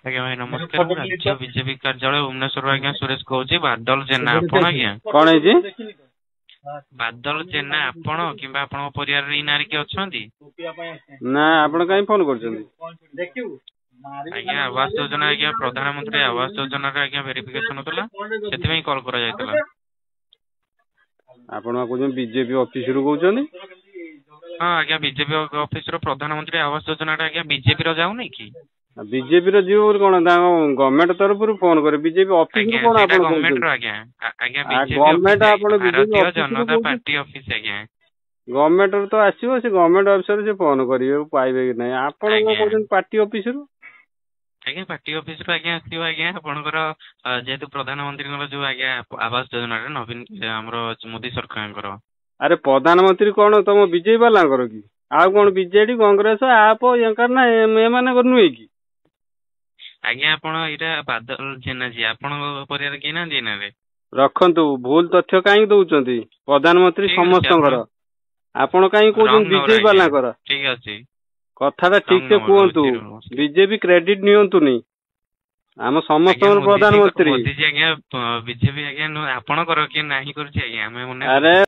ଆଜ୍ଞା ଭାଇ ନମସ୍କାର। ମୁଁ ରାଜ୍ୟ ବିଜେପି କାର୍ଯ୍ୟାଳୟ ଭୁବନେଶ୍ୱର ଆଜ୍ଞା ସୁରେଶ କହୁଛି। ବାଦଲ ଜେନା ଆପଣ ଆଜ୍ଞା? କଣ ହେଇଛି? ବାଦଲ ଜେନା ଆପଣ କିମ୍ବା ଆପଣଙ୍କ ପରିବାରରେ ଏଇ ନାଁରେ କିଏ ଅଛନ୍ତି? ନା ଆପଣ କାହିଁ ଫୋନ କରୁଛନ୍ତି? ଆଜ୍ଞା ଆବାସ ଯୋଜନା ଆଜ୍ଞା ପ୍ରଧାନମନ୍ତ୍ରୀ ଆବାସ ଯୋଜନାରେ ଆଜ୍ଞା ଭେରିଫିକେସନ ଥିଲା, ସେଥିପାଇଁ କଲ୍ କରାଯାଇଥିଲା। ଆପଣ କହୁଛନ୍ତି ବିଜେପି ଅଫିସରୁ କହୁଛନ୍ତି? ହଁ ଆଜ୍ଞା ବିଜେପି ଅଫିସର ପ୍ରଧାନମନ୍ତ୍ରୀ ଆବାସ ଯୋଜନା ଟା ଆଜ୍ଞା ବିଜେପି ର ଯାଉନି କି? ବିଜେପି ର ଯିବ ବୋଲି କଣ ତାଙ୍କ ଗଭର୍ଣ୍ଣମେଣ୍ଟ ତରଫରୁ ଫୋନ करे, ବିଜେପି ଅଫିସ ରୁ ଆଜ୍ଞା କଣ ସେଇଟା ଆପଣ ଗଭର୍ଣ୍ଣମେଣ୍ଟ କହୁଛନ୍ତି? ର ଆଜ୍ଞା ଆଜ୍ଞା ବିଜେପି ଗଭର୍ଣ୍ଣମେଣ୍ଟ ଅଫିସ ଆପଣ ବିଜେପି ଭାରତୀୟ ଅଫିସ ରୁ ଜନତା କହୁଛନ୍ତି? ପାର୍ଟି ଅଫିସ ଆଜ୍ଞା। ଗଭର୍ଣ୍ଣମେଣ୍ଟ ର ତ ଆସିବ, ସେ ଗଭର୍ଣ୍ଣମେଣ୍ଟ ଅଫିସର ସେ ଫୋନ କରିବେ, ପାଇବେ କି ନାହିଁ। ଆପଣ କଣ ଆଜ୍ଞା କହୁଛନ୍ତି ପାର୍ଟି ଅଫିସରୁ? ଆଜ୍ଞା ପାର୍ଟି ଅଫିସ ରୁ ଆଜ୍ଞା ଆସିବ ଆଜ୍ଞା ଆପଣଙ୍କର ଯେହେତୁ ପ୍ରଧାନମନ୍ତ୍ରୀଙ୍କର ଯୋଉ ଆଜ୍ଞା ଆବାସ ଯୋଜନାରେ ନବୀନ ଆମର ମୋଦୀ ସରକାରଙ୍କର। ଆରେ ପ୍ରଧାନମନ୍ତ୍ରୀ କଣ ତମ ବିଜେପି ବାଲାଙ୍କର କି? ଆଉ କଣ ବିଜେଡି କଂଗ୍ରେସ ଆପ ୟାଙ୍କର ନା ଏମାନଙ୍କର ନୁହେଁ କି? ଆଜ୍ଞା ଆପଣ ଏଇଟା ବାଦଲ ଜେନା ଯିଏ ଆପଣଙ୍କ ପରିବାର କେହି ନାହାନ୍ତି ଏଇନାରେ? ରଖନ୍ତୁ, ଭୁଲ ତଥ୍ୟ କାହିଁକି ଦଉଛନ୍ତି? ପ୍ରଧାନମନ୍ତ୍ରୀ ଠିକ ଅଛି ଆପଣ ସମସ୍ତଙ୍କର। ଆପଣ କାହିଁକି ରଙ୍ଗ କହୁଛନ୍ତି ନମ୍ବର ବିଜେପି ଆଜ୍ଞା ବାଲାଙ୍କର? ଠିକ ଅଛି କଥାଟା ଠିକ ରଙ୍ଗ ସେ ନମ୍ବର କୁହନ୍ତୁ। ରହୁଛି ରହୁଛି। ବିଜେପି କ୍ରେଡିଟ ନିଅନ୍ତୁନି। ଆମ ଆଜ୍ଞା ସମସ୍ତଙ୍କର ମୋଦିଜୀ ପ୍ରଧାନମନ୍ତ୍ରୀ। ମୋଦିଜୀ ଆଜ୍ଞା ବିଜେପି ଆଜ୍ଞା ଆପଣଙ୍କର କିଏ ନାହିଁ କରୁଛି ଆଜ୍ଞା ଆମେ ମନେ ଆରେ କରୁଛୁ।